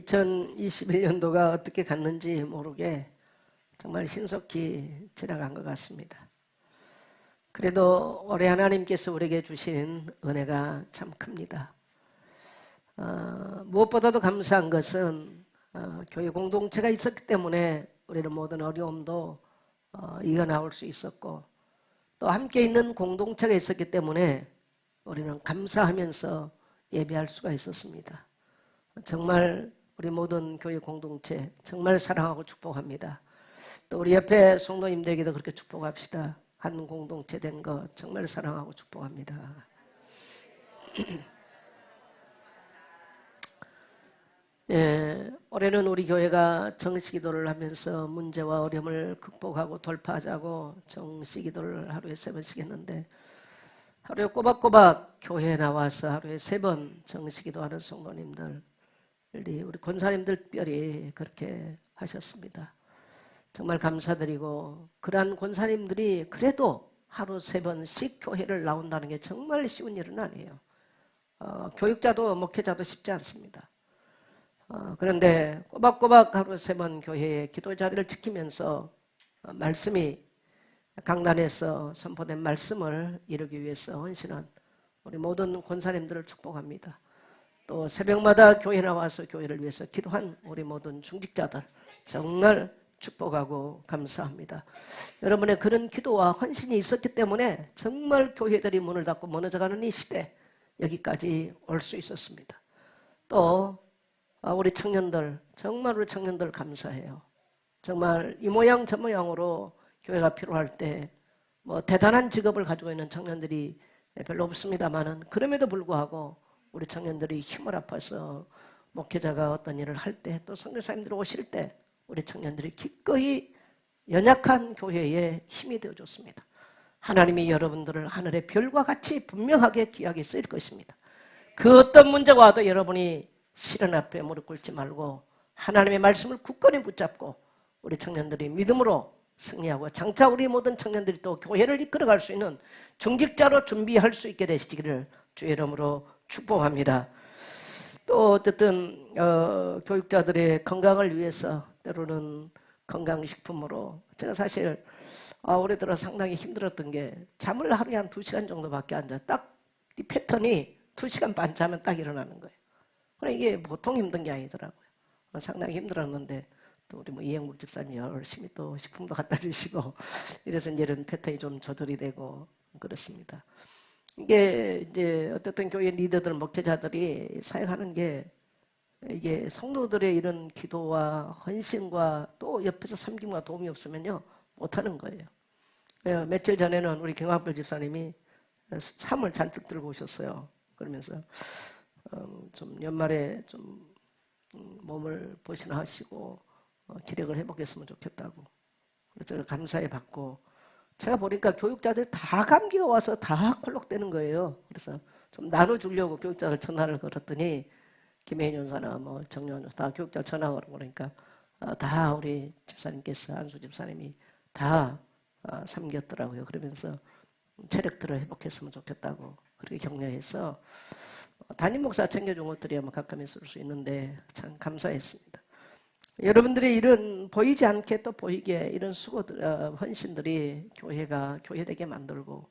2021년도가 어떻게 갔는지 모르게 정말 신속히 지나간 것 같습니다. 그래도 올해 하나님께서 우리에게 주신 은혜가 참 큽니다. 무엇보다도 감사한 것은 교회 공동체가 있었기 때문에 우리는 모든 어려움도 이겨나올 수 있었고, 또 함께 있는 공동체가 있었기 때문에 우리는 감사하면서 예배할 수가 있었습니다. 정말 우리 모든 교회 공동체 정말 사랑하고 축복합니다. 또 우리 옆에 성도님들에게도 그렇게 축복합시다. 한 공동체 된 거 정말 사랑하고 축복합니다. 예, 올해는 우리 교회가 정시기도를 하면서 문제와 어려움을 극복하고 돌파하자고 정시기도를 하루에 3번씩 했는데, 하루에 꼬박꼬박 교회에 나와서 하루에 3번 정시기도하는 성도님들, 우리 권사님들 특별히 그렇게 하셨습니다. 정말 감사드리고, 그러한 권사님들이 그래도 하루 3번씩 교회를 나온다는 게 정말 쉬운 일은 아니에요. 교육자도 목회자도 쉽지 않습니다. 그런데 꼬박꼬박 하루 3번 교회의 기도 자리를 지키면서 말씀이 강단에서 선포된 말씀을 이루기 위해서 헌신한 우리 모든 권사님들을 축복합니다. 또 새벽마다 교회 나와서 교회를 위해서 기도한 우리 모든 중직자들 정말 축복하고 감사합니다. 여러분의 그런 기도와 헌신이 있었기 때문에 정말 교회들이 문을 닫고 무너져가는 이 시대 여기까지 올 수 있었습니다. 또 우리 청년들, 정말 우리 청년들 감사해요. 정말 이 모양 저 모양으로 교회가 필요할 때 뭐 대단한 직업을 가지고 있는 청년들이 별로 없습니다만은, 그럼에도 불구하고 우리 청년들이 힘을 합해서 목회자가 어떤 일을 할 때, 또 선교사님들이 오실 때 우리 청년들이 기꺼이 연약한 교회에 힘이 되어줬습니다. 하나님이 여러분들을 하늘의 별과 같이 분명하게 귀하게 쓰일 것입니다. 그 어떤 문제가 와도 여러분이 시련 앞에 무릎 꿇지 말고 하나님의 말씀을 굳건히 붙잡고 우리 청년들이 믿음으로 승리하고, 장차 우리 모든 청년들이 또 교회를 이끌어갈 수 있는 중직자로 준비할 수 있게 되시기를 주의 이름으로 축복합니다. 또 어쨌든 교육자들의 건강을 위해서 때로는 건강식품으로, 제가 사실 올해 들어 상당히 힘들었던 게 잠을 하루에 한 2시간 정도밖에 안 자요. 딱 이 패턴이 2시간 반 자면 딱 일어나는 거예요. 그러니까 이게 보통 힘든 게 아니더라고요. 상당히 힘들었는데 또 우리 이영국 집사님 열심히 또 식품도 갖다 주시고 이래서 이제 이런 패턴이 좀 조절이 되고 그렇습니다. 이게 이제 어쨌든 교회 리더들, 목회자들이 사역하는 게 이게 성도들의 이런 기도와 헌신과 또 옆에서 섬김과 도움이 없으면요 못하는 거예요. 며칠 전에는 우리 경학별 집사님이 삶을 잔뜩 들고 오셨어요. 그러면서 좀 연말에 좀 몸을 보신하시고 기력을 회복했으면 좋겠다고. 그래서 감사해 받고, 제가 보니까 교육자들 다 감기가 와서 다 콜록대는 거예요. 그래서 좀 나눠주려고 교육자들 전화를 걸었더니 김혜인 전사나 뭐 정연 전사 다 교육자 전화 걸고 그러니까 다 우리 집사님께서, 안수 집사님이 다 섬겼더라고요. 그러면서 체력들을 회복했으면 좋겠다고 그렇게 격려해서 담임 목사 챙겨준 것들이 아마 가끔 있을 수 있는데 참 감사했습니다. 여러분들의 이런 보이지 않게 또 보이게 이런 수고들, 헌신들이 교회가 교회되게 만들고,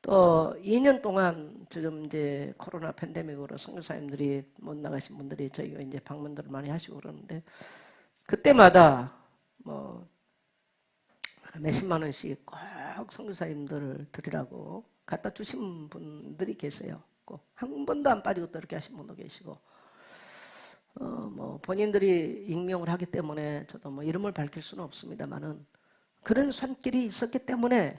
또 2년 동안 지금 이제 코로나 팬데믹으로 선교사님들이 못 나가신 분들이 저희가 이제 방문들을 많이 하시고 그러는데, 그때마다 뭐 몇십만 원씩 꼭 선교사님들을 드리라고 갖다 주신 분들이 계세요. 꼭 한 번도 안 빠지고 또 이렇게 하신 분도 계시고, 뭐 본인들이 익명을 하기 때문에 저도 뭐 이름을 밝힐 수는 없습니다만은 그런 손길이 있었기 때문에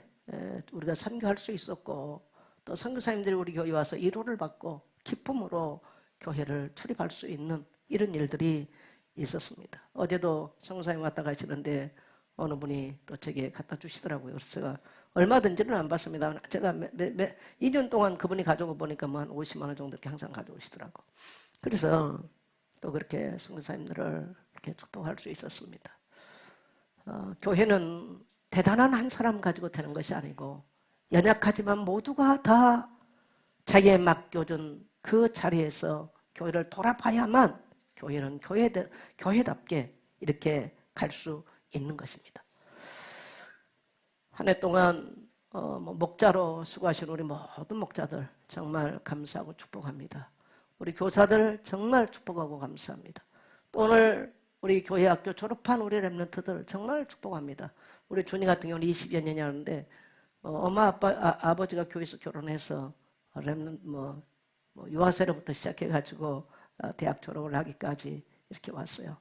우리가 선교할 수 있었고, 또 선교사님들이 우리 교회 와서 위로를 받고 기쁨으로 교회를 출입할 수 있는 이런 일들이 있었습니다. 어제도 선교사님 왔다 가시는데 어느 분이 또 제게 갖다 주시더라고요. 그래서 제가 얼마든지는 안 받습니다. 제가 2년 동안 그분이 가져오고 보니까 뭐 한 50만 원 정도 이렇게 항상 가져오시더라고. 그래서 또 그렇게 선교사님들을 이렇게 축복할 수 있었습니다. 교회는 대단한 한 사람 가지고 되는 것이 아니고 연약하지만 모두가 다 자기의 맡겨준 그 자리에서 교회를 돌아봐야만 교회는 교회답게 이렇게 갈 수 있는 것입니다. 한 해 동안 목자로 수고하신 우리 모든 목자들 정말 감사하고 축복합니다. 우리 교사들 정말 축복하고 감사합니다. 또 오늘 우리 교회 학교 졸업한 우리 렘넌트들 정말 축복합니다. 우리 준이 같은 경우는 20여 년이 하는데 엄마 아버지가 교회에서 결혼해서 유아세례부터 시작해가지고 대학 졸업을 하기까지 이렇게 왔어요.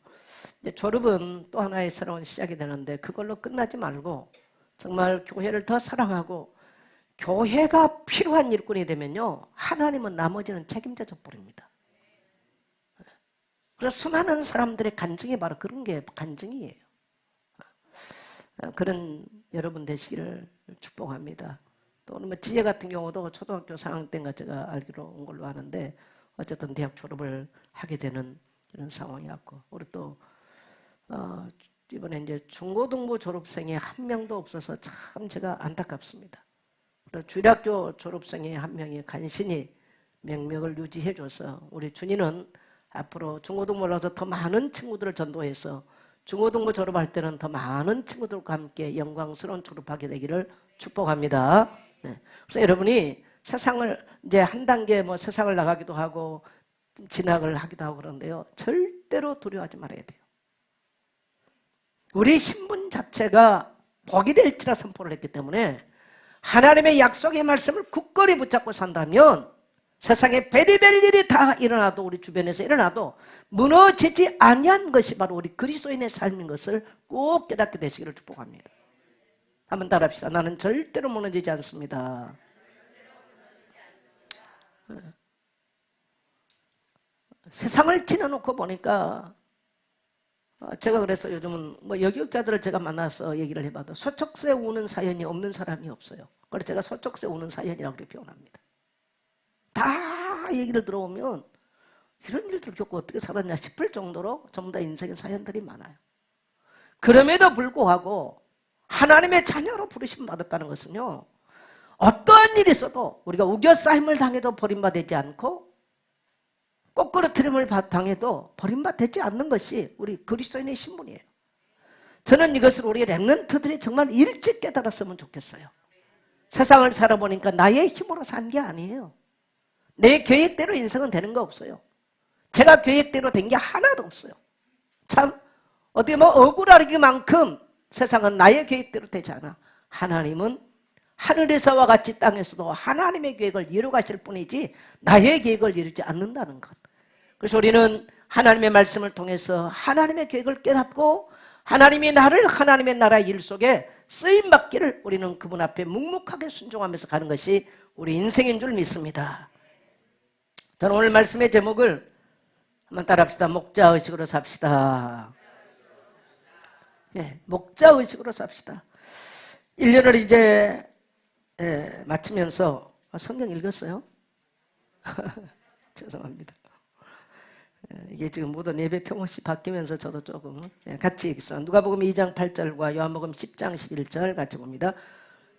이제 졸업은 또 하나의 새로운 시작이 되는데 그걸로 끝나지 말고 정말 교회를 더 사랑하고 교회가 필요한 일꾼이 되면요 하나님은 나머지는 책임져 버립니다. 그래서 수많은 사람들의 간증이 바로 그런 게 간증이에요. 그런 여러분 되시기를 축복합니다. 또 오늘 지혜 같은 경우도 초등학교 4학년 때인가 제가 알기로 온 걸로 아는데 어쨌든 대학 졸업을 하게 되는 이런 상황이었고 우리 또 이번에 이제 중고등부 졸업생이 한 명도 없어서 참 제가 안타깝습니다. 그래서 주일학교 졸업생이 한 명이 간신히 명맥을 유지해줘서 우리 준이는 앞으로 중고등부를 가서 더 많은 친구들을 전도해서 중고등부 졸업할 때는 더 많은 친구들과 함께 영광스러운 졸업하게 되기를 축복합니다. 네. 그래서 여러분이 세상을 이제 한 단계 세상을 나가기도 하고 진학을 하기도 하고 그러는데요. 절대로 두려워하지 말아야 돼요. 우리 신분 자체가 복이 될지라 선포를 했기 때문에 하나님의 약속의 말씀을 굳건히 붙잡고 산다면 세상에 별의별 일이 다 일어나도 우리 주변에서 일어나도 무너지지 아니한 것이 바로 우리 그리스도인의 삶인 것을 꼭 깨닫게 되시기를 축복합니다. 한번 따라합시다. 나는 절대로 무너지지 않습니다. 세상을 지나놓고 보니까 제가 그래서 요즘은 여기역자들을 제가 만나서 얘기를 해봐도 소쩍새 우는 사연이 없는 사람이 없어요. 그래서 제가 소쩍새 우는 사연이라고 그렇게 표현합니다. 다 얘기를 들어오면 이런 일들을 겪고 어떻게 살았냐 싶을 정도로 전부 다 인생의 사연들이 많아요. 그럼에도 불구하고 하나님의 자녀로 부르심 받았다는 것은요 어떠한 일이 있어도 우리가 우겨싸임을 당해도 버림받지 않고 꼬꾸러뜨림을 당해도 버림받지 않는 것이 우리 그리스도인의 신분이에요. 저는 이것을 우리 렘넌트들이 정말 일찍 깨달았으면 좋겠어요. 세상을 살아보니까 나의 힘으로 산 게 아니에요. 내 계획대로 인생은 되는 거 없어요. 제가 계획대로 된 게 하나도 없어요. 참 어떻게 억울하기만큼 세상은 나의 계획대로 되지 않아. 하나님은 하늘에서와 같이 땅에서도 하나님의 계획을 이루가실 뿐이지 나의 계획을 이루지 않는다는 것. 그래서 우리는 하나님의 말씀을 통해서 하나님의 계획을 깨닫고 하나님이 나를 하나님의 나라 일 속에 쓰임받기를 우리는 그분 앞에 묵묵하게 순종하면서 가는 것이 우리 인생인 줄 믿습니다. 저는 오늘 말씀의 제목을 한번 따라합시다. 목자의식으로 삽시다. 네, 목자의식으로 삽시다. 1년을 이제 마치면서 성경 읽었어요? 죄송합니다. 이게 지금 모든 예배 평호시 바뀌면서 저도 조금 같이 읽겠습니다. 누가복음 2장 8절과 요한복음 10장 11절 같이 봅니다.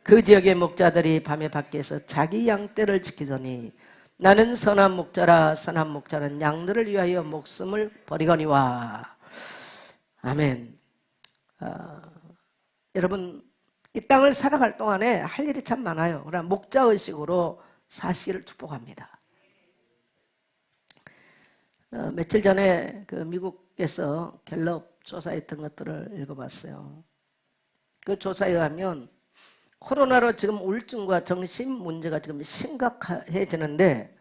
그 지역의 목자들이 밤에 밖에서 자기 양떼를 지키더니 나는 선한 목자라 선한 목자는 양들을 위하여 목숨을 버리거니와. 아멘. 여러분 이 땅을 살아갈 동안에 할 일이 참 많아요. 그러나 목자의식으로 사시기를 축복합니다. 며칠 전에 그 미국에서 갤럽 조사했던 것들을 읽어봤어요. 그 조사에 의하면 코로나로 지금 우울증과 정신 문제가 지금 심각해지는데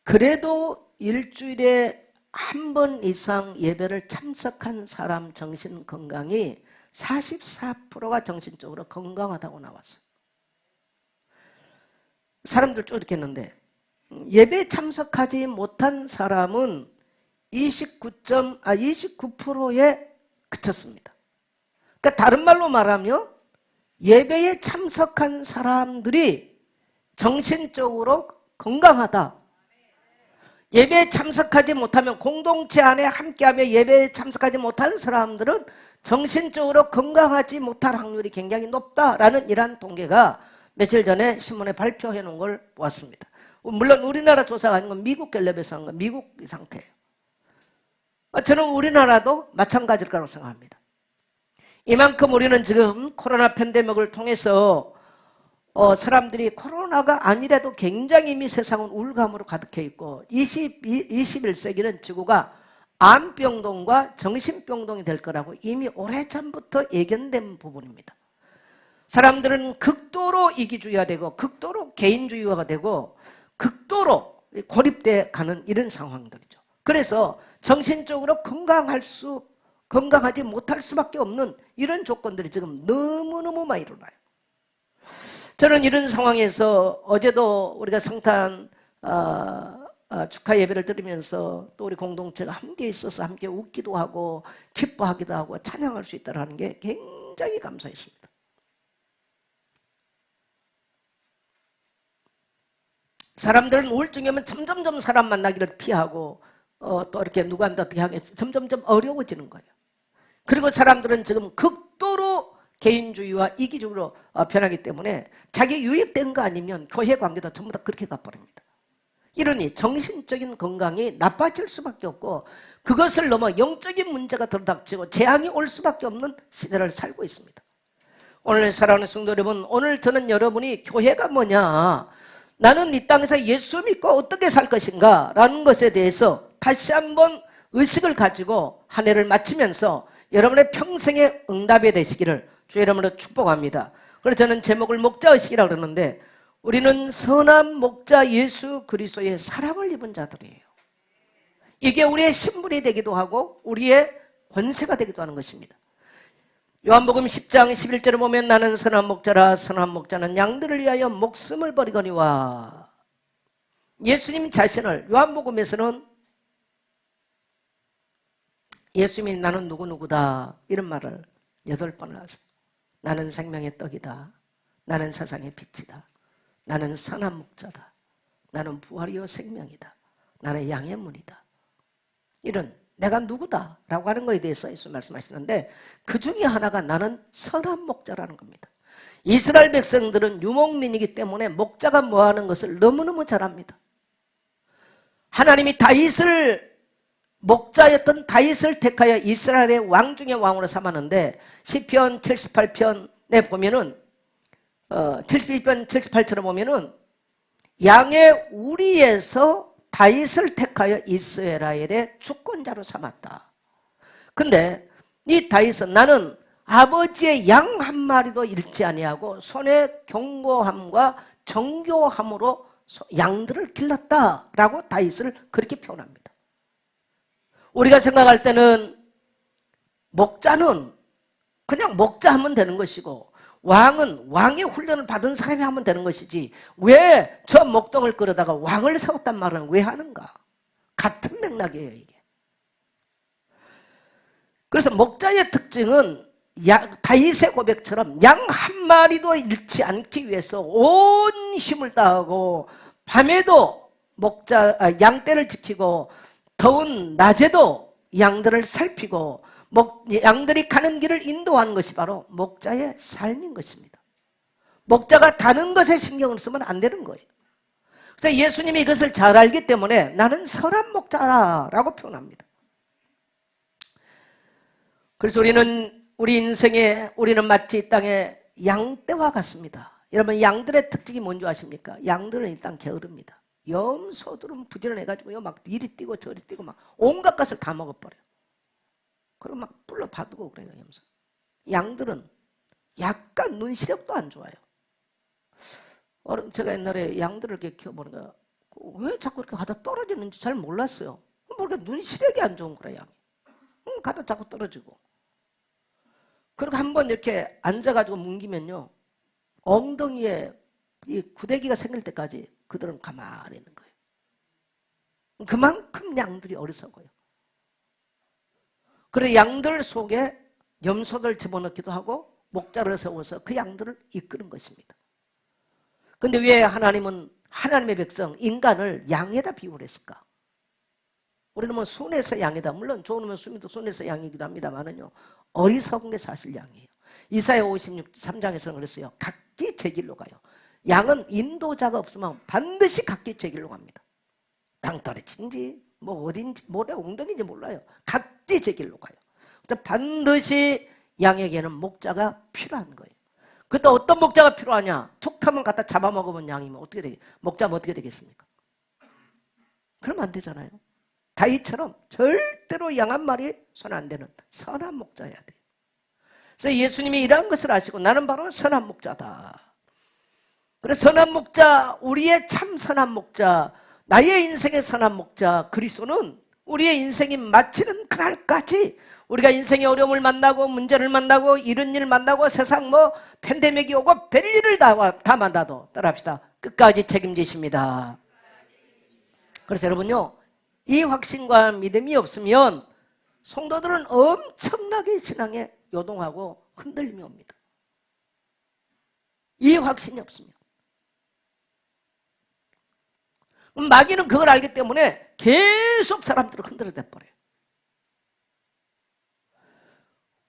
그래도 일주일에 한 번 이상 예배를 참석한 사람 정신 건강이 44%가 정신적으로 건강하다고 나왔어요. 사람들 쭉 이렇게 했는데 예배에 참석하지 못한 사람은 29%에 그쳤습니다. 그러니까 다른 말로 말하면 예배에 참석한 사람들이 정신적으로 건강하다. 예배에 참석하지 못하면 공동체 안에 함께하며 예배에 참석하지 못한 사람들은 정신적으로 건강하지 못할 확률이 굉장히 높다라는 이러한 통계가 며칠 전에 신문에 발표해 놓은 걸 보았습니다. 물론 우리나라 조사가 아닌 건 미국 갤럽에서 한 건 미국 상태예요. 저는 우리나라도 마찬가지일 거라고 생각합니다. 이만큼 우리는 지금 코로나 팬데믹을 통해서 사람들이 코로나가 아니라도 굉장히 이미 세상은 우울감으로 가득해 있고 21세기는 지구가 암병동과 정신병동이 될 거라고 이미 오래전부터 예견된 부분입니다. 사람들은 극도로 이기주의가 되고 극도로 개인주의화가 되고 극도로 고립돼 가는 이런 상황들이죠. 그래서 정신적으로 건강하지 못할 수밖에 없는 이런 조건들이 지금 너무너무 많이 일어나요. 저는 이런 상황에서 어제도 우리가 성탄 축하 예배를 드리면서 또 우리 공동체가 함께 있어서 함께 웃기도 하고 기뻐하기도 하고 찬양할 수 있다는 게 굉장히 감사했습니다. 사람들은 우울증이 오면 점점점 사람 만나기를 피하고 또 이렇게 누구한테 어떻게 하게 점점점 어려워지는 거예요. 그리고 사람들은 지금 극도로 개인주의와 이기적으로 변하기 때문에 자기 유입된 거 아니면 교회 관계도 전부 다 그렇게 가버립니다. 이러니 정신적인 건강이 나빠질 수밖에 없고 그것을 넘어 영적인 문제가 들어닥치고 재앙이 올 수밖에 없는 시대를 살고 있습니다. 오늘 사랑하는 성도 여러분, 오늘 저는 여러분이 교회가 뭐냐, 나는 이 땅에서 예수 믿고 어떻게 살 것인가 라는 것에 대해서 다시 한번 의식을 가지고 한 해를 마치면서 여러분의 평생의 응답이 되시기를 주의 이름으로 축복합니다. 그래서 저는 제목을 목자의식이라고 그러는데 우리는 선한 목자 예수 그리스도의 사랑을 입은 자들이에요. 이게 우리의 신분이 되기도 하고 우리의 권세가 되기도 하는 것입니다. 요한복음 10장 11절을 보면 나는 선한 목자라 선한 목자는 양들을 위하여 목숨을 버리거니와, 예수님 자신을 요한복음에서는 예수님이 나는 누구누구다 이런 말을 8번을 하세요. 나는 생명의 떡이다. 나는 세상의 빛이다. 나는 선한 목자다. 나는 부활이요 생명이다. 나는 양의 문이다. 이런 내가 누구다 라고 하는 것에 대해서 예수 말씀하시는데 그 중에 하나가 나는 선한 목자라는 겁니다. 이스라엘 백성들은 유목민이기 때문에 목자가 뭐 하는 것을 너무너무 잘 압니다. 하나님이 목자였던 다윗을 택하여 이스라엘의 왕 중의 왕으로 삼았는데 시편 78편에 보면은 72편 78처럼 보면은 양의 우리에서 다윗을 택하여 이스라엘의 주권자로 삼았다. 근데 이 다윗은 나는 아버지의 양 한 마리도 잃지 아니하고 손에 경고함과 정교함으로 양들을 길렀다라고 다윗을 그렇게 표현합니다. 우리가 생각할 때는 목자는 그냥 목자하면 되는 것이고 왕은 왕의 훈련을 받은 사람이 하면 되는 것이지 왜 저 목동을 끌어다가 왕을 세웠단 말은 왜 하는가? 같은 맥락이에요 이게. 그래서 목자의 특징은 다윗의 고백처럼 양 한 마리도 잃지 않기 위해서 온 힘을 다하고 밤에도 양떼를 지키고 더운 낮에도 양들을 살피고 양들이 가는 길을 인도하는 것이 바로 목자의 삶인 것입니다. 목자가 다른 것에 신경을 쓰면 안 되는 거예요. 그래서 예수님이 이것을 잘 알기 때문에 나는 선한 목자라고 표현합니다. 그래서 우리 인생에 우리는 마치 이 땅의 양떼와 같습니다. 여러분 양들의 특징이 뭔지 아십니까? 양들은 일단 게으릅니다. 염소들은 부지런해가지고요 막 이리 뛰고 저리 뛰고 막 온갖 것을 다 먹어버려요. 그럼 막 불러 바두고 그래요 염소. 양들은 약간 눈 시력도 안 좋아요. 제가 옛날에 양들을 이렇게 키워보니까 왜 자꾸 이렇게 가다 떨어지는지 잘 몰랐어요. 모르게 눈 시력이 안 좋은 거라 양이. 가다 자꾸 떨어지고. 그리고 한번 이렇게 앉아가지고 뭉기면요 엉덩이에 이 구데기가 생길 때까지 그들은 가만히 있는 거예요. 그만큼 양들이 어리석어요. 그래서 양들 속에 염소들 집어넣기도 하고 목자를 세워서 그 양들을 이끄는 것입니다. 근데 왜 하나님은 하나님의 백성 인간을 양에다 비유를 했을까? 우리는 뭐 순에서 양이다. 물론 좋은 놈은 순에서 양이기도 합니다만은요 어리석은 게 사실 양이에요. 이사야 53장에서는 그랬어요. 각기 제 길로 가요. 양은 인도자가 없으면 반드시 각기 제 길로 갑니다. 땅 떨어진지 뭐 어딘지, 뭐래 엉덩이인지 몰라요. 각지 제 길로 가요. 그래서 반드시 양에게는 목자가 필요한 거예요. 그때 어떤 목자가 필요하냐? 툭 하면 갖다 잡아먹으면 양이면 어떻게 되겠, 목자면 어떻게 되겠습니까? 그러면 안 되잖아요. 다윗처럼 절대로 양 한 마리 손 안 대는 선한 목자여야 돼요. 그래서 예수님이 이러한 것을 아시고 나는 바로 선한 목자다. 그래서 선한 목자, 우리의 참 선한 목자, 나의 인생의 선한 목자 그리스도는 우리의 인생이 마치는 그날까지 우리가 인생의 어려움을 만나고 문제를 만나고 이런 일을 만나고 세상 뭐 팬데믹이 오고 별일을 다 만나도 따라합시다. 끝까지 책임지십니다. 그래서 여러분요, 이 확신과 믿음이 없으면 성도들은 엄청나게 신앙에 요동하고 흔들림이 옵니다. 이 확신이 없으면. 마귀는 그걸 알기 때문에 계속 사람들을 흔들어대 버려요.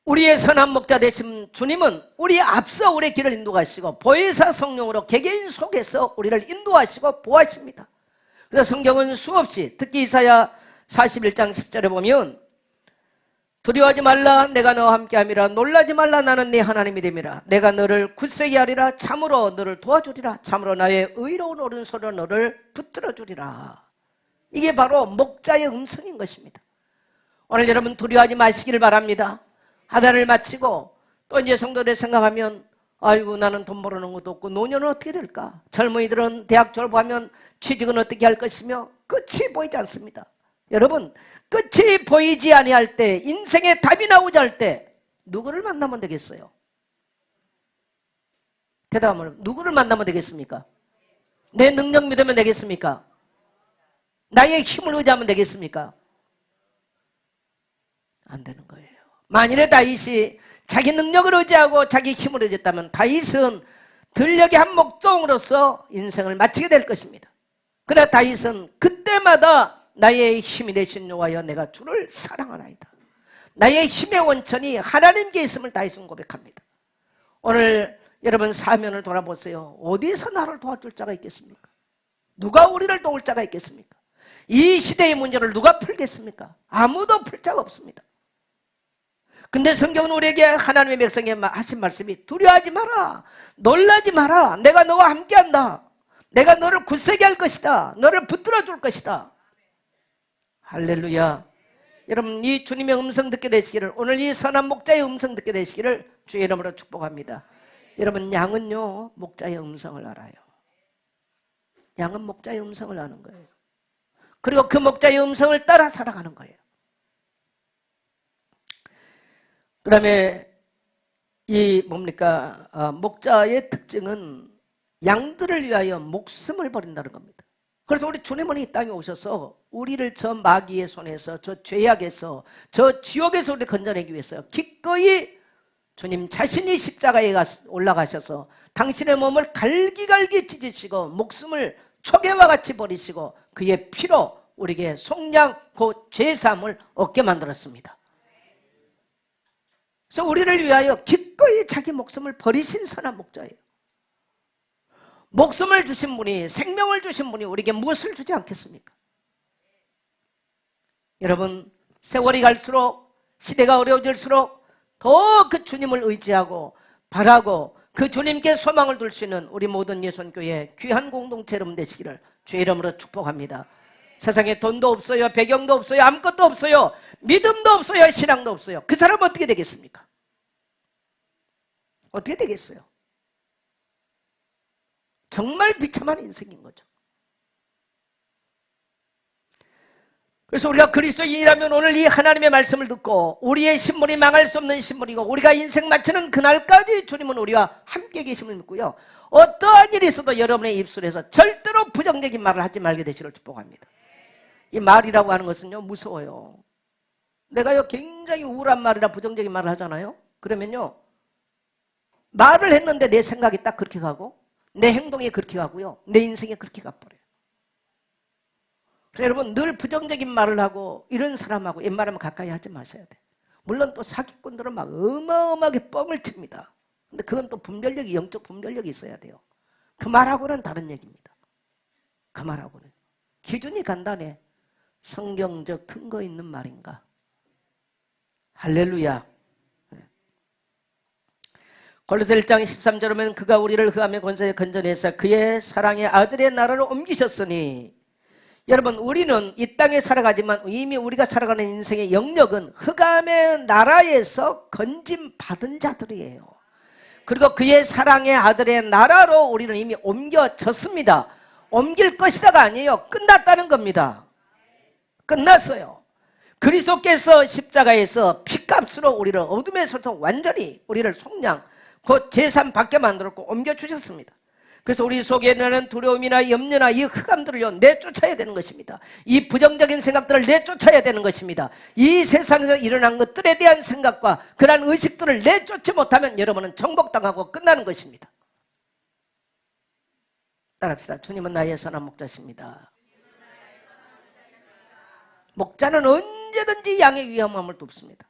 우리의 선한 목자 되신 주님은 우리 앞서 우리의 길을 인도하시고 보혜사 성령으로 개개인 속에서 우리를 인도하시고 보호하십니다. 그래서 성경은 수없이 특히 이사야 41장 10절에 보면 두려워하지 말라 내가 너와 함께함이라 놀라지 말라 나는 네 하나님이 됨이라 내가 너를 굳세게 하리라 참으로 너를 도와주리라 참으로 나의 의로운 오른손으로 너를 붙들어주리라. 이게 바로 목자의 음성인 것입니다. 오늘 여러분 두려워하지 마시기를 바랍니다. 하단을 마치고 또 이제 성도들 생각하면 아이고 나는 돈 벌어놓은 것도 없고 노년은 어떻게 될까? 젊은이들은 대학 졸업하면 취직은 어떻게 할 것이며 끝이 보이지 않습니다. 여러분 끝이 보이지 아니할 때 인생의 답이 나오지 할 때 누구를 만나면 되겠어요? 대답을 누구를 만나면 되겠습니까? 내 능력 믿으면 되겠습니까? 나의 힘을 의지하면 되겠습니까? 안 되는 거예요. 만일에 다윗이 자기 능력을 의지하고 자기 힘을 의지했다면 다윗은 들녘의 한 목동으로서 인생을 마치게 될 것입니다. 그러나 다윗은 그때마다 나의 힘이 되신 여호와여 내가 주를 사랑하나이다. 나의 힘의 원천이 하나님께 있음을 다윗은 고백합니다. 오늘 여러분 사면을 돌아보세요. 어디서 나를 도와줄 자가 있겠습니까? 누가 우리를 도울 자가 있겠습니까? 이 시대의 문제를 누가 풀겠습니까? 아무도 풀 자가 없습니다. 근데 성경은 우리에게 하나님의 백성에게 하신 말씀이 두려워하지 마라, 놀라지 마라, 내가 너와 함께한다, 내가 너를 굳세게 할 것이다, 너를 붙들어 줄 것이다. 할렐루야. 여러분 이 주님의 음성 듣게 되시기를, 오늘 이 선한 목자의 음성 듣게 되시기를 주의 이름으로 축복합니다. 여러분 양은요 목자의 음성을 알아요. 양은 목자의 음성을 아는 거예요. 그리고 그 목자의 음성을 따라 살아가는 거예요. 그 다음에 이 뭡니까? 목자의 특징은 양들을 위하여 목숨을 버린다는 겁니다. 그래서 우리 주님은 이 땅에 오셔서 우리를 저 마귀의 손에서, 저 죄악에서, 저 지옥에서 우리를 건져내기 위해서 기꺼이 주님 자신이 십자가에 올라가셔서 당신의 몸을 갈기갈기 찢으시고 목숨을 초계와 같이 버리시고 그의 피로 우리에게 속량 곧 죄사함을 얻게 만들었습니다. 그래서 우리를 위하여 기꺼이 자기 목숨을 버리신 선한 목자예요. 목숨을 주신 분이, 생명을 주신 분이 우리에게 무엇을 주지 않겠습니까? 여러분 세월이 갈수록 시대가 어려워질수록 더 그 주님을 의지하고 바라고 그 주님께 소망을 둘 수 있는 우리 모든 예선교회 귀한 공동체 여러분 되시기를 주의 이름으로 축복합니다. 세상에 돈도 없어요, 배경도 없어요, 아무것도 없어요, 믿음도 없어요, 신앙도 없어요. 그 사람은 어떻게 되겠습니까? 어떻게 되겠어요? 정말 비참한 인생인 거죠. 그래서 우리가 그리스도인이라면 오늘 이 하나님의 말씀을 듣고 우리의 신분이 망할 수 없는 신분이고 우리가 인생 마치는 그날까지 주님은 우리와 함께 계심을 믿고요, 어떠한 일이 있어도 여러분의 입술에서 절대로 부정적인 말을 하지 말게 되시기를 축복합니다. 이 말이라고 하는 것은요 무서워요. 내가요 굉장히 우울한 말이나 부정적인 말을 하잖아요. 그러면요 말을 했는데 내 생각이 딱 그렇게 가고 내 행동이 그렇게 가고요 내 인생이 그렇게 가버려요. 그래서 여러분 늘 부정적인 말을 하고 이런 사람하고 웬만하면 가까이 하지 마셔야 돼. 물론 또 사기꾼들은 막 어마어마하게 뻥을 칩니다. 근데 그건 또 분별력이, 영적 분별력이 있어야 돼요. 그 말하고는 다른 얘기입니다. 그 말하고는 기준이 간단해. 성경적 근거 있는 말인가? 할렐루야. 골로새 1장 13절 보면 그가 우리를 그 암의 권세에 건져내서 그의 사랑의 아들의 나라로 옮기셨으니, 여러분 우리는 이 땅에 살아가지만 이미 우리가 살아가는 인생의 영역은 흑암의 나라에서 건짐받은 자들이에요. 그리고 그의 사랑의 아들의 나라로 우리는 이미 옮겨졌습니다. 옮길 것이다가 아니에요. 끝났다는 겁니다. 끝났어요. 그리스도께서 십자가에서 피값으로 우리를 어둠에서부터 완전히 우리를 속량, 곧 제3 받게 만들었고 옮겨주셨습니다. 그래서 우리 속에는 두려움이나 염려나 이 흑암들을요 내쫓아야 되는 것입니다. 이 부정적인 생각들을 내쫓아야 되는 것입니다. 이 세상에서 일어난 것들에 대한 생각과 그러한 의식들을 내쫓지 못하면 여러분은 정복당하고 끝나는 것입니다. 따라합시다. 주님은 나의 선한 목자십니다. 목자는 언제든지 양의 위험함을 돕습니다.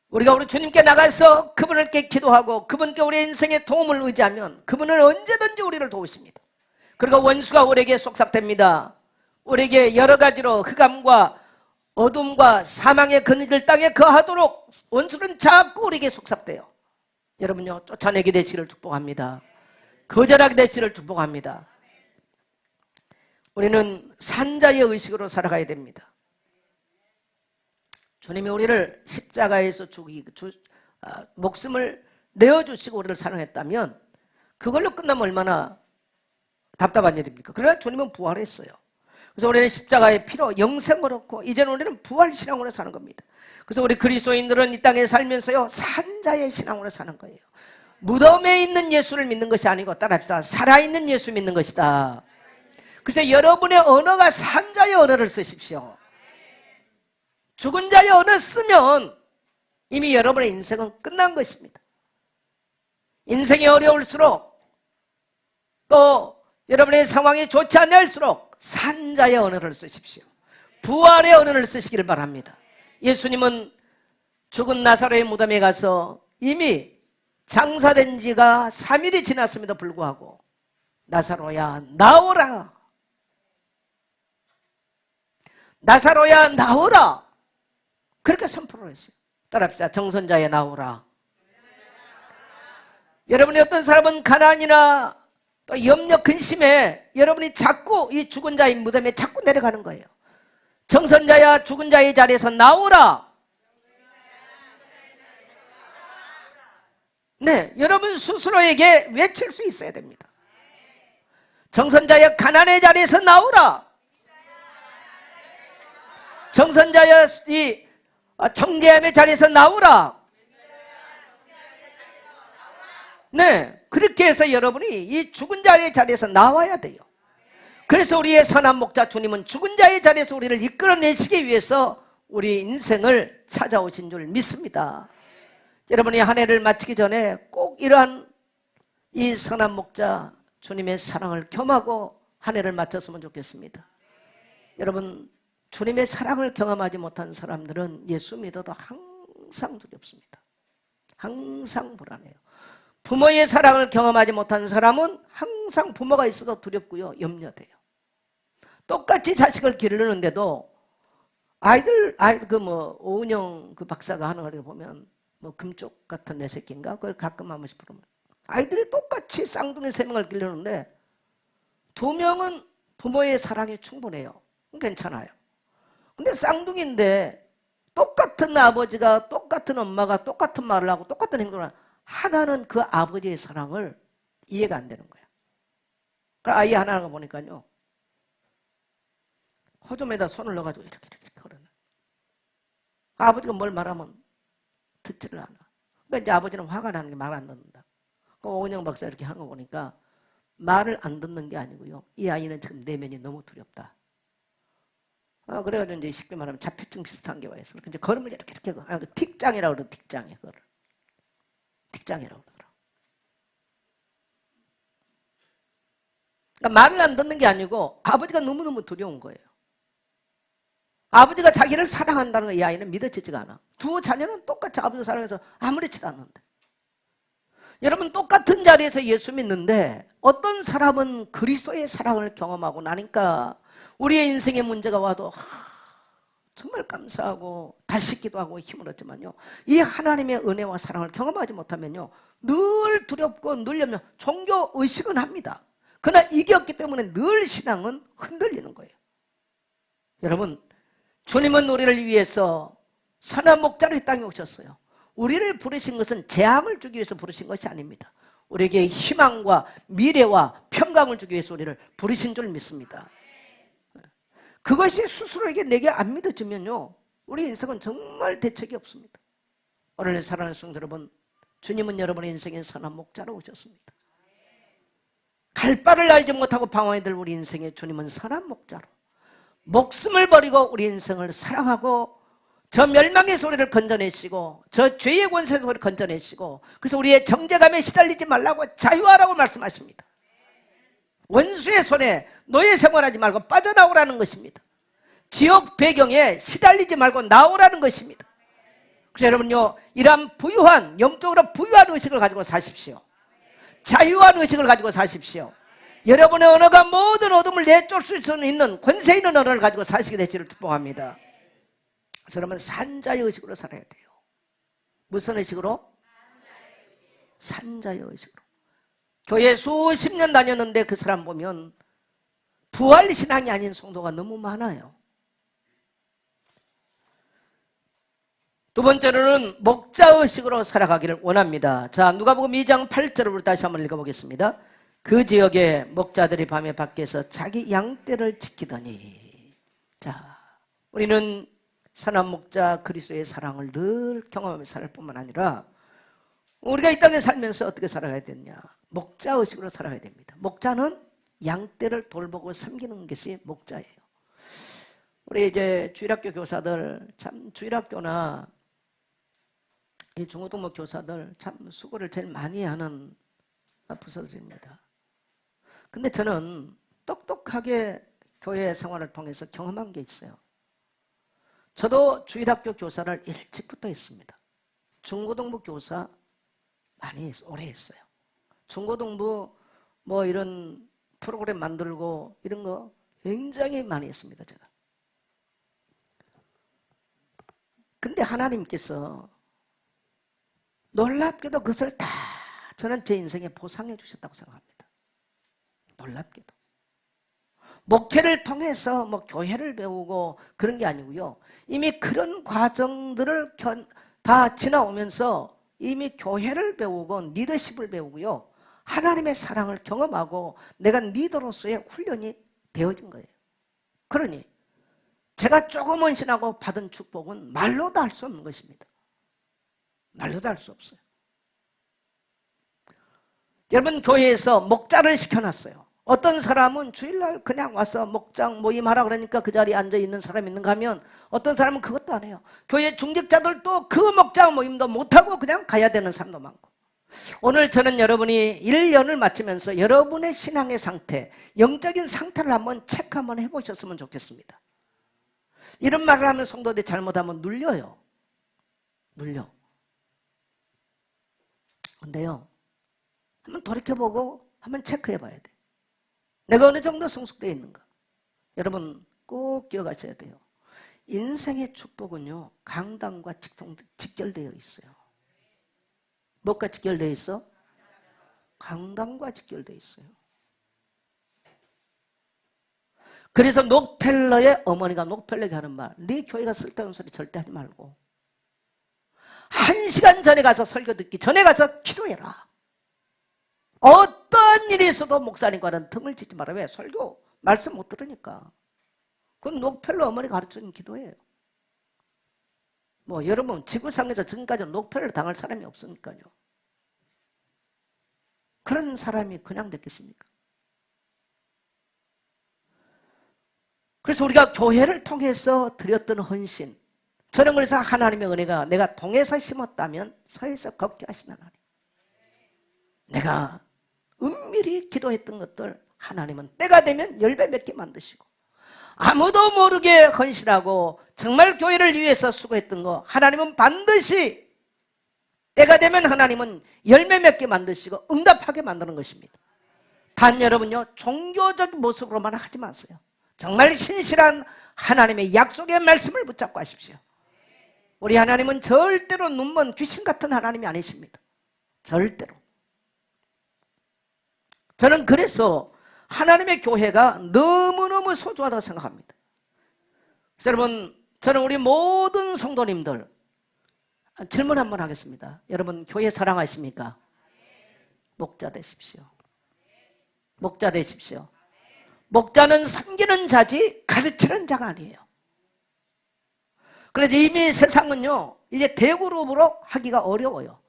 우리가 우리 주님께 나가서 그분께 기도하고 그분께 우리 인생의 도움을 의지하면 그분은 언제든지 우리를 도우십니다. 그리고 원수가 우리에게 속삭됩니다. 우리에게 여러 가지로 흑암과 어둠과 사망의 그늘질 땅에 거하도록 원수는 자꾸 우리에게 속삭대요. 여러분요, 쫓아내게 되시기를 축복합니다. 거절하게 되시기를 축복합니다. 우리는 산자의 의식으로 살아가야 됩니다. 주님이 우리를 십자가에서 목숨을 내어주시고 우리를 사랑했다면 그걸로 끝나면 얼마나 답답한 일입니까? 그러나 주님은 부활했어요. 그래서 우리는 십자가의 피로 영생을 얻고 이제는 우리는 부활신앙으로 사는 겁니다. 그래서 우리 그리스도인들은 이 땅에 살면서요 산자의 신앙으로 사는 거예요. 무덤에 있는 예수를 믿는 것이 아니고, 따라합시다, 살아있는 예수 믿는 것이다. 그래서 여러분의 언어가 산자의 언어를 쓰십시오. 죽은 자의 언어 쓰면 이미 여러분의 인생은 끝난 것입니다. 인생이 어려울수록 또 여러분의 상황이 좋지 않을수록 산자의 언어를 쓰십시오. 부활의 언어를 쓰시기를 바랍니다. 예수님은 죽은 나사로의 무덤에 가서 이미 장사된 지가 3일이 지났음에도 불구하고 나사로야 나오라, 나사로야 나오라, 그렇게 선포를 했어요. 따라합시다. 정선자에 나오라. 여러분이 어떤 사람은 가난이나 또 염려 근심에 여러분이 자꾸 이 죽은 자의 무덤에 자꾸 내려가는 거예요. 정선자야 죽은 자의 자리에서 나오라. 네, 여러분 스스로에게 외칠 수 있어야 됩니다. 정선자야 가난의 자리에서 나오라. 정선자야 이 청계함의 자리에서 나오라. 네, 그렇게 해서 여러분이 이 죽은 자의 자리에서 나와야 돼요. 그래서 우리의 선한 목자 주님은 죽은 자의 자리에서 우리를 이끌어내시기 위해서 우리 인생을 찾아오신 줄 믿습니다. 여러분이 한 해를 마치기 전에 꼭 이러한 이 선한 목자 주님의 사랑을 겸하고 한 해를 마쳤으면 좋겠습니다. 여러분, 주님의 사랑을 경험하지 못한 사람들은 예수 믿어도 항상 두렵습니다. 항상 불안해요. 부모의 사랑을 경험하지 못한 사람은 항상 부모가 있어도 두렵고요, 염려돼요. 똑같이 자식을 기르는데도 아이들 오은영 그 박사가 하는 걸 보면 금쪽 같은 내 새끼인가? 그걸 가끔 한 번씩 부르면 아이들이 똑같이 쌍둥이 3명을 기르는데 2명은 부모의 사랑이 충분해요. 괜찮아요. 근데 쌍둥이인데 똑같은 아버지가 똑같은 엄마가 똑같은 말을 하고 똑같은 행동을 하고 하나는 그 아버지의 사랑을 이해가 안 되는 거야. 그래서 아이 하나가 보니까요 호점에다 손을 넣어가지고 이렇게 걸어요. 아버지가 뭘 말하면 듣지를 않아. 그러니까 이제 아버지는 화가 나는 게 말 안 듣는다. 그 오은영 박사 이렇게 하는 거 보니까 말을 안 듣는 게 아니고요, 이 아이는 지금 내면이 너무 두렵다. 그래가지고 이제 쉽게 말하면 자폐증 비슷한 게 와 있어. 이제 걸음을 이렇게 틱장이라고 그러고, 틱장이 그거를 틱장이라고 그러더라고. 그러니까 말을 안 듣는 게 아니고 아버지가 너무너무 두려운 거예요. 아버지가 자기를 사랑한다는 거 이 아이는 믿어지지가 않아. 두 자녀는 똑같이 아버지 사랑해서 아무렇지도 않는데. 여러분 똑같은 자리에서 예수 믿는데 어떤 사람은 그리스도의 사랑을 경험하고 나니까 우리의 인생에 문제가 와도 정말 감사하고 다시 기도하고 힘을 얻지만요, 이 하나님의 은혜와 사랑을 경험하지 못하면요 늘 두렵고 늘 염려, 종교의식은 합니다. 그러나 이게 없기 때문에 늘 신앙은 흔들리는 거예요. 여러분, 주님은 우리를 위해서 선한 목자로 이 땅에 오셨어요. 우리를 부르신 것은 재앙을 주기 위해서 부르신 것이 아닙니다. 우리에게 희망과 미래와 평강을 주기 위해서 우리를 부르신 줄 믿습니다. 그것이 스스로에게 내게 안 믿어지면요 우리 인생은 정말 대책이 없습니다. 오늘 사랑하는 성도 여러분, 주님은 여러분의 인생에 선한 목자로 오셨습니다. 갈 바를 알지 못하고 방황이 될 우리 인생에 주님은 선한 목자로 목숨을 버리고 우리 인생을 사랑하고 저 멸망의 소리를 건져내시고 저 죄의 권세 소리를 건져내시고, 그래서 우리의 정죄감에 시달리지 말라고 자유하라고 말씀하십니다. 원수의 손에 노예 생활하지 말고 빠져나오라는 것입니다. 지옥 배경에 시달리지 말고 나오라는 것입니다. 그래서 여러분요, 이러한 부유한, 영적으로 부유한 의식을 가지고 사십시오. 자유한 의식을 가지고 사십시오. 여러분의 언어가 모든 어둠을 내쫓을 수 있는 권세 있는 언어를 가지고 사시게 되시기를 축복합니다. 그래서 여러분, 산자의 의식으로 살아야 돼요. 무슨 의식으로? 산자의 의식으로. 교회 수십 년 다녔는데 그 사람 보면 부활신앙이 아닌 성도가 너무 많아요. 두 번째로는 목자의식으로 살아가기를 원합니다. 자, 누가복음 2장 8절을 다시 한번 읽어보겠습니다. 그 지역에 목자들이 밤에 밖에서 자기 양떼를 지키더니. 자, 우리는 선한 목자 그리스도의 사랑을 늘 경험하며 살 뿐만 아니라 우리가 이 땅에 살면서 어떻게 살아가야 되느냐, 목자의식으로 살아가야 됩니다. 목자는 양떼를 돌보고 섬기는 것이 목자예요. 우리 이제 주일학교 교사들, 참 주일학교나 이 중고등부 교사들 참 수고를 제일 많이 하는 부서들입니다. 근데 저는 똑똑하게 교회 생활을 통해서 경험한 게 있어요. 저도 주일학교 교사를 일찍부터 했습니다. 중고등부 교사 많이 오래 했어요. 중고등부 뭐 이런 프로그램 만들고 이런 거 굉장히 많이 했습니다, 제가. 근데 하나님께서 놀랍게도 그것을 다 저는 제 인생에 보상해 주셨다고 생각합니다. 놀랍게도. 목회를 통해서 뭐 교회를 배우고 그런 게 아니고요. 이미 그런 과정들을 다 지나오면서 이미 교회를 배우고 리더십을 배우고요. 하나님의 사랑을 경험하고 내가 리더로서의 훈련이 되어진 거예요. 그러니 제가 조금 헌신하고 받은 축복은 말로도 할 수 없는 것입니다. 말로도 할 수 없어요. 여러분, 교회에서 목자를 시켜놨어요. 어떤 사람은 주일날 그냥 와서 목장 모임하라 그러니까 그 자리에 앉아있는 사람이 있는가 하면 어떤 사람은 그것도 안 해요. 교회 중직자들도 그 목장 모임도 못하고 그냥 가야 되는 사람도 많고. 오늘 저는 여러분이 1년을 마치면서 여러분의 신앙의 상태, 영적인 상태를 한번 체크 한번 해보셨으면 좋겠습니다. 이런 말을 하면 성도들이 잘못하면 눌려요. 눌려. 근데요, 한번 돌이켜보고 한번 체크해봐야 돼. 내가 어느 정도 성숙되어 있는가. 여러분 꼭 기억하셔야 돼요. 인생의 축복은요, 강단과 직결되어 있어요. 뭐가 직결되어 있어? 강단과 직결되어 있어요. 그래서 록펠러의 어머니가 록펠러에게 하는 말, 네 교회가 쓸데없는 소리 절대 하지 말고 1시간 전에 가서 설교 듣기 전에 가서 기도해라. 어떤 일이 있어도 목사님과는 틈을 짓지 마라. 왜? 설교 말씀 못 들으니까. 그건 록펠러 어머니가 가르쳐준 기도예요. 뭐 여러분 지구상에서 지금까지 록펠러 당할 사람이 없으니까요. 그런 사람이 그냥 됐겠습니까? 그래서 우리가 교회를 통해서 드렸던 헌신, 저는 그래서 하나님의 은혜가 내가 동에서 심었다면 서에서 걷게 하신 하나님, 내가 은밀히 기도했던 것들 하나님은 때가 되면 10배 몇 개 만드시고, 아무도 모르게 헌신하고 정말 교회를 위해서 수고했던 거 하나님은 반드시 때가 되면 하나님은 열매 맺게 만드시고 응답하게 만드는 것입니다. 단 여러분요, 종교적 모습으로만 하지 마세요. 정말 신실한 하나님의 약속의 말씀을 붙잡고 하십시오. 우리 하나님은 절대로 눈먼 귀신 같은 하나님이 아니십니다. 절대로. 저는 그래서 하나님의 교회가 너무너무 소중하다고 생각합니다. 그래서 여러분, 저는 우리 모든 성도님들 질문 한번 하겠습니다. 여러분 교회 사랑하십니까? 목자 되십시오. 목자 되십시오. 목자는 섬기는 자지 가르치는 자가 아니에요. 그래서 이미 세상은요, 이제 대그룹으로 하기가 어려워요.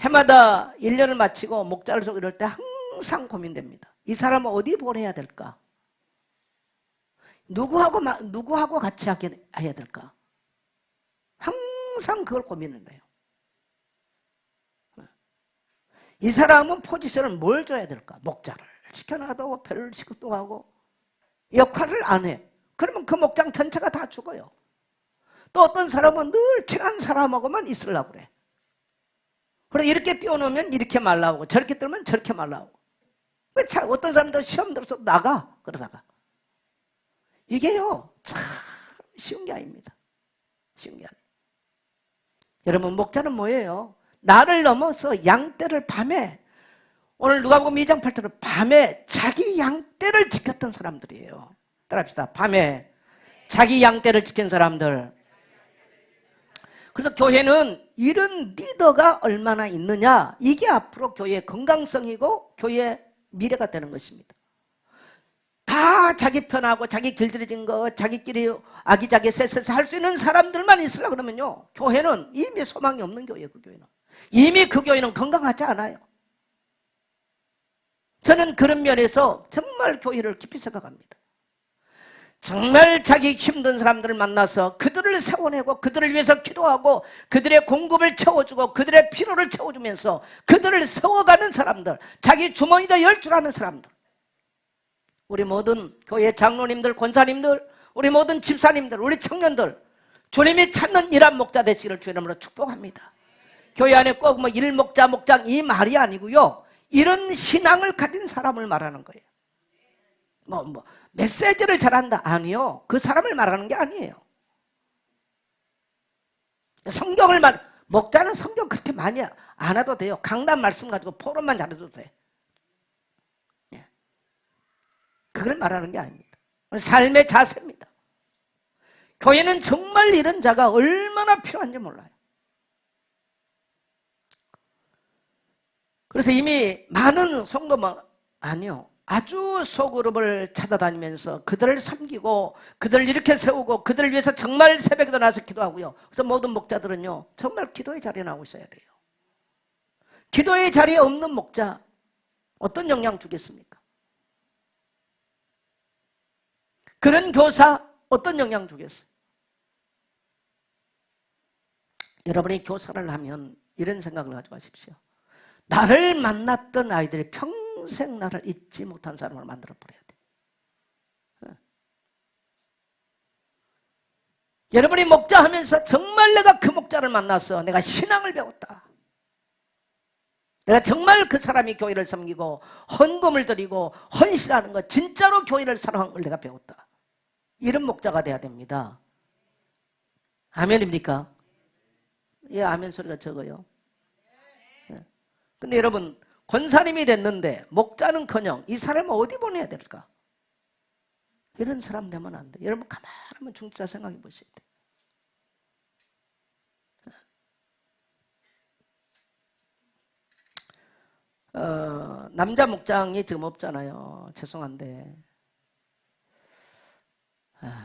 해마다 1년을 마치고 목자를 쏘고 이럴 때 항상 고민됩니다. 이 사람은 어디 보내야 될까? 누구하고 같이 해야 될까? 항상 그걸 고민을 해요. 이 사람은 포지션을 뭘 줘야 될까? 목자를 시켜놔도 별을 시켜도 하고 역할을 안 해. 그러면 그 목장 전체가 다 죽어요. 또 어떤 사람은 늘 친한 사람하고만 있으려고 그래. 그래 이렇게 띄워놓으면 이렇게 말라오고 저렇게 띄우면 저렇게 말라오고. 어떤 사람도 시험 들어서 나가 그러다가 이게요 참 쉬운 게 아닙니다. 쉬운 게 아니에요. 여러분 목자는 뭐예요? 나를 넘어서 양떼를 밤에, 오늘 누가복음 2장 8절은 밤에 자기 양떼를 지켰던 사람들이에요. 따라합시다. 밤에 자기 양떼를 지킨 사람들. 그래서 교회는 이런 리더가 얼마나 있느냐, 이게 앞으로 교회의 건강성이고 교회의 미래가 되는 것입니다. 다 자기 편하고 자기 길들여진 거 자기끼리 아기자기 쎄쎄쎄 할 수 있는 사람들만 있으려 그러면요, 교회는 이미 소망이 없는 교회예요. 그 교회는 이미 그 교회는 건강하지 않아요. 저는 그런 면에서 정말 교회를 깊이 생각합니다. 정말 자기 힘든 사람들을 만나서 그들을 세워내고 그들을 위해서 기도하고 그들의 공급을 채워주고 그들의 피로를 채워주면서 그들을 세워가는 사람들, 자기 주머니도 열 줄 아는 사람들, 우리 모든 교회 장로님들, 권사님들, 우리 모든 집사님들, 우리 청년들, 주님이 찾는 일한 목자 되시기를 주의 이름으로 축복합니다. 교회 안에 꼭 뭐 일목자, 목장 이 말이 아니고요, 이런 신앙을 가진 사람을 말하는 거예요. 메시지를 잘한다 아니요, 그 사람을 말하는 게 아니에요. 목자는 성경 그렇게 많이 안 해도 돼요. 강단 말씀 가지고 포럼만 잘해도 돼. 그걸 말하는 게 아닙니다. 삶의 자세입니다. 교회는 정말 이런 자가 얼마나 필요한지 몰라요. 그래서 이미 많은 성도만 아니요, 아주 소그룹을 찾아다니면서 그들을 섬기고 그들을 이렇게 세우고 그들을 위해서 정말 새벽에도 나서 기도하고요. 그래서 모든 목자들은요 정말 기도의 자리에 나오고 있어야 돼요. 기도의 자리에 없는 목자 어떤 영향 주겠습니까? 그런 교사 어떤 영향 주겠어요? 여러분이 교사를 하면 이런 생각을 가지고 하십시오. 나를 만났던 아이들이 평생 나를 잊지 못한 사람을 만들어버려야 돼요. 여러분이 목자하면서 정말 내가 그 목자를 만나서 내가 신앙을 배웠다, 내가 정말 그 사람이 교회를 섬기고 헌금을 드리고 헌신하는 것, 진짜로 교회를 사랑하는 걸 내가 배웠다, 이런 목자가 돼야 됩니다. 아멘입니까? 예, 아멘 소리가 적어요. 근데 여러분 권사님이 됐는데 목자는커녕 이 사람을 어디 보내야 될까? 이런 사람 되면 안 돼. 여러분 가만히 한번 중지자 생각해 보셔야 돼. 남자 목장이 지금 없잖아요. 죄송한데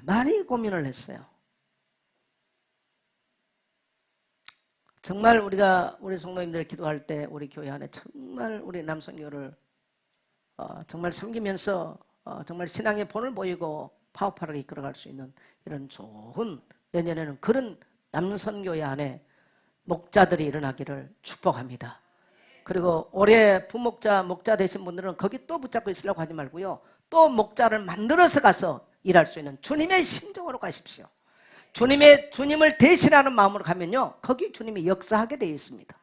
많이 고민을 했어요. 정말 우리 성도님들 기도할 때 우리 교회 안에 정말 우리 남성교를 정말 섬기면서 정말 신앙의 본을 보이고 파워풀하게 이끌어갈 수 있는 이런 좋은, 내년에는 그런 남성교회 안에 목자들이 일어나기를 축복합니다. 그리고 올해 부목자, 목자 되신 분들은 거기 또 붙잡고 있으려고 하지 말고요, 또 목자를 만들어서 가서 일할 수 있는 주님의 심정으로 가십시오. 주님을 대신하는 마음으로 가면요 거기 주님이 역사하게 되어 있습니다.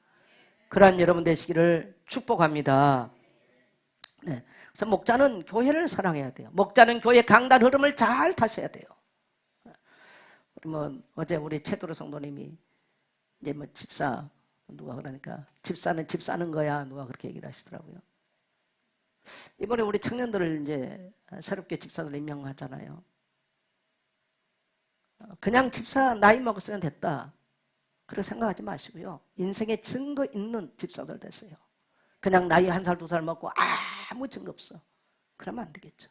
그러한 여러분 되시기를 축복합니다. 네. 그래서 목자는 교회를 사랑해야 돼요. 목자는 교회 강단 흐름을 잘 타셔야 돼요. 어제 우리 최도로 성도님이 이제 집사 누가 그러니까 집사는 집 사는 거야 누가 그렇게 얘기를 하시더라고요. 이번에 우리 청년들을 이제 새롭게 집사들 임명하잖아요. 그냥 집사 나이 먹었으면 됐다 그렇게 생각하지 마시고요. 인생에 증거 있는 집사들 되세요. 그냥 나이 1살 2살 먹고 아무 증거 없어. 그러면 안 되겠죠.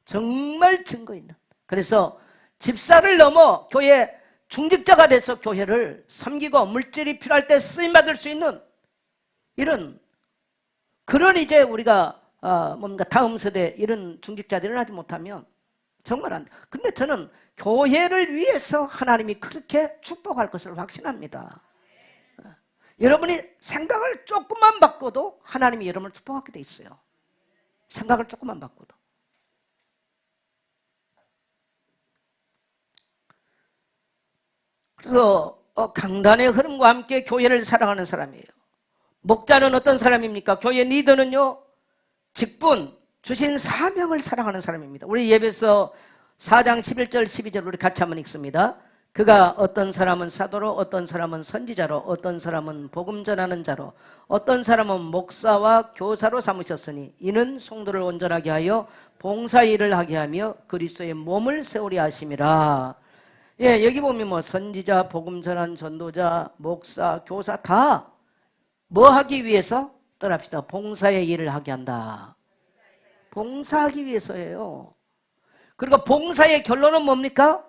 정말 증거 있는. 그래서 집사를 넘어 교회 중직자가 돼서 교회를 섬기고 물질이 필요할 때 쓰임받을 수 있는 그런 이제 우리가 뭔가 다음 세대 이런 중직자들을 하지 못하면 정말 안 돼. 근데 저는 교회를 위해서 하나님이 그렇게 축복할 것을 확신합니다. 여러분이 생각을 조금만 바꿔도 하나님이 여러분을 축복하게 돼 있어요. 생각을 조금만 바꿔도. 그래서 강단의 흐름과 함께 교회를 사랑하는 사람이에요. 목자는 어떤 사람입니까? 교회 리더는요, 직분, 주신 사명을 사랑하는 사람입니다. 우리 예배서 4장 11절 12절 우리 같이 한번 읽습니다. 그가 어떤 사람은 사도로, 어떤 사람은 선지자로, 어떤 사람은 복음 전하는 자로, 어떤 사람은 목사와 교사로 삼으셨으니 이는 성도를 온전하게 하여 봉사 일을 하게 하며 그리스도의 몸을 세우려 하심이라. 예, 여기 보면 선지자, 복음 전한 전도자, 목사, 교사 다 뭐 하기 위해서? 따라합시다. 봉사의 일을 하게 한다. 봉사하기 위해서예요. 그리고 봉사의 결론은 뭡니까?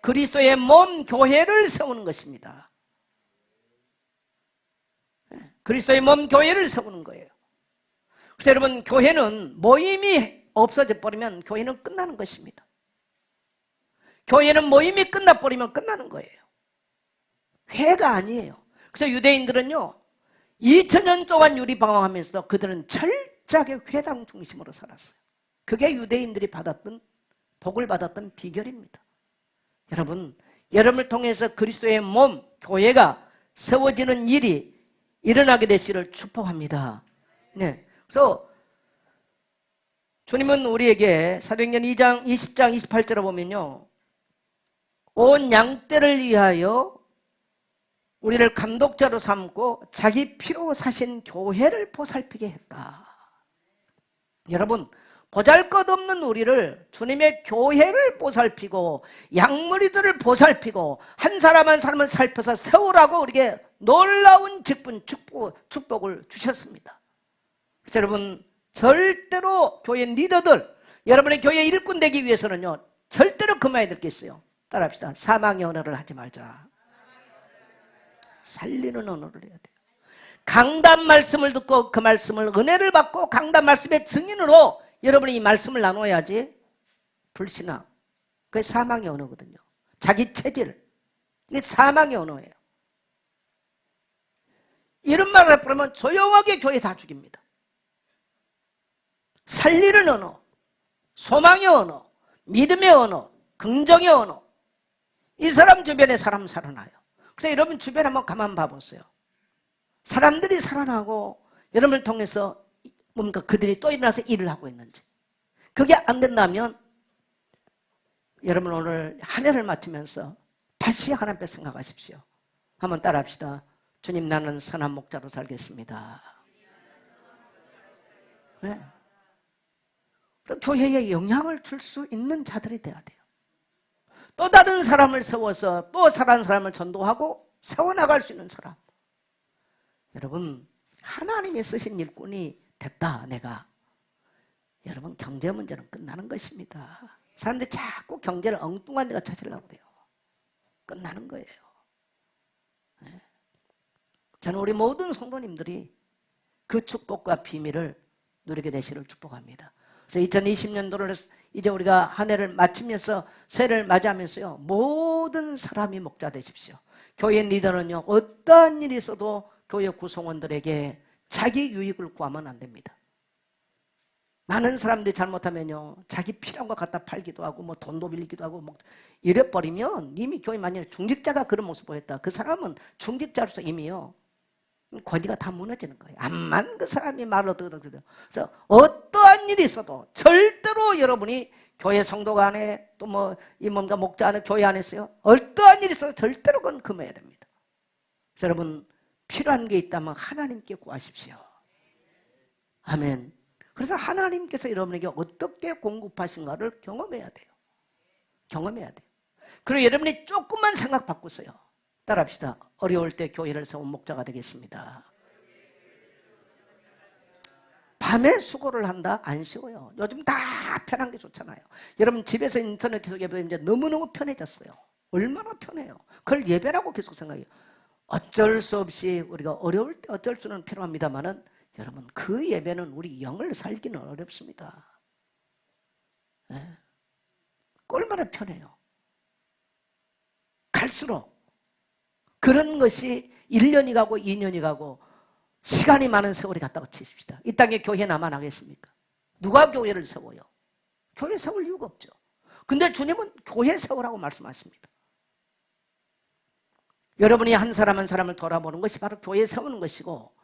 그리스도의 몸 교회를 세우는 것입니다. 그리스도의 몸 교회를 세우는 거예요. 그래서 여러분, 교회는 모임이 없어져 버리면 교회는 끝나는 것입니다. 교회는 모임이 끝나버리면 끝나는 거예요. 회가 아니에요. 그래서 유대인들은요 2000년 동안 유리방황하면서 그들은 철저하게 회당 중심으로 살았어요. 그게 유대인들이 받았던 복을 받았던 비결입니다. 여러분, 여러분을 통해서 그리스도의 몸, 교회가 세워지는 일이 일어나게 되시기를 축복합니다. 네. 그래서 주님은 우리에게 사도행전 2장 20장 28절에 보면요, 온 양떼를 위하여 우리를 감독자로 삼고 자기 피로 사신 교회를 보살피게 했다. 여러분, 보잘것없는 우리를 주님의 교회를 보살피고 양머리들을 보살피고 한 사람 한 사람을 살펴서 세우라고 우리에게 놀라운 직분, 축복을 주셨습니다. 그래서 여러분, 절대로 교회 리더들, 여러분의 교회 일꾼 되기 위해서는요 절대로 그만해야 될 게 있어요. 따라합시다. 사망의 언어를 하지 말자. 살리는 언어를 해야 돼요. 강단 말씀을 듣고 그 말씀을 은혜를 받고 강단 말씀의 증인으로 여러분이 이 말씀을 나눠야지. 불신앙, 그게 사망의 언어거든요. 자기 체질, 이게 사망의 언어예요. 이런 말을 해버리면 조용하게 교회 다 죽입니다. 살리는 언어, 소망의 언어, 믿음의 언어, 긍정의 언어, 이 사람 주변에 사람 살아나요. 그래서 여러분 주변에 한번 가만 봐보세요. 사람들이 살아나고 여러분을 통해서 뭔가 그들이 또 일어나서 일을 하고 있는지. 그게 안 된다면 여러분 오늘 한 해를 마치면서 다시 하나님 앞에 생각하십시오. 한번 따라합시다. 주님, 나는 선한 목자로 살겠습니다. 네. 교회에 영향을 줄 수 있는 자들이 돼야 돼요. 또 다른 사람을 세워서 또 다른 사람을 전도하고 세워나갈 수 있는 사람. 여러분, 하나님이 쓰신 일꾼이 됐다 내가. 여러분, 경제 문제는 끝나는 것입니다. 사람들이 자꾸 경제를 엉뚱한 데가 찾으려고 그래요. 끝나는 거예요. 네. 저는 우리 모든 성도님들이 그 축복과 비밀을 누리게 되시기를 축복합니다. 그래서 2020년도를 이제 우리가 한 해를 마치면서 새해를 맞이하면서요, 모든 사람이 목자 되십시오. 교회 리더는요, 어떠한 일이 있어도 교회 구성원들에게 자기 유익을 구하면 안 됩니다. 많은 사람들이 잘못하면요, 자기 필요한 거 갖다 팔기도 하고 뭐 돈도 빌리기도 하고 뭐 이래버리면 이미 교회 만약에 중직자가 그런 모습 보였다, 그 사람은 중직자로서 이미요 권위가 다 무너지는 거예요. 암만 그 사람이 말을 듣어도. 그래서 어떠한 일이 있어도 절대로 여러분이 교회 성도 안에 또 뭐 임원과 목자 안에 교회 안에서요, 어떠한 일이 있어도 절대로 그건 금해야 됩니다. 그래서 여러분 필요한 게 있다면 하나님께 구하십시오. 아멘. 그래서 하나님께서 여러분에게 어떻게 공급하신가를 경험해야 돼요. 경험해야 돼요. 그리고 여러분이 조금만 생각 바꾸세요. 따라합시다. 어려울 때 교회를 세운 목자가 되겠습니다. 밤에 수고를 한다? 안 쉬워요. 요즘 다 편한 게 좋잖아요. 여러분 집에서 인터넷 계속 예배하면 이제 너무너무 편해졌어요. 얼마나 편해요. 그걸 예배라고 계속 생각해요. 어쩔 수 없이 우리가 어려울 때 어쩔 수는 필요합니다만은 여러분 그 예배는 우리 영을 살기는 어렵습니다. 네. 얼마나 편해요. 갈수록 그런 것이 1년이 가고 2년이 가고 시간이 많은 세월이 갔다고 치십시다. 이 땅에 교회 나만 하겠습니까? 누가 교회를 세워요? 교회 세울 이유가 없죠. 근데 주님은 교회 세우라고 말씀하십니다. 여러분이 한 사람 한 사람을 돌아보는 것이 바로 교회 세우는 것이고,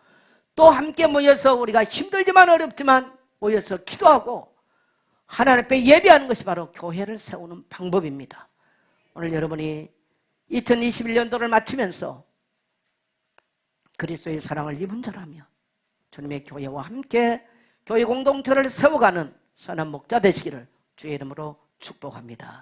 또 함께 모여서 우리가 힘들지만 어렵지만 모여서 기도하고 하나님 앞에 예배하는 것이 바로 교회를 세우는 방법입니다. 오늘 여러분이 2021년도를 마치면서 그리스도의 사랑을 입은 자라며 주님의 교회와 함께 교회 공동체를 세워가는 선한 목자 되시기를 주의 이름으로 축복합니다.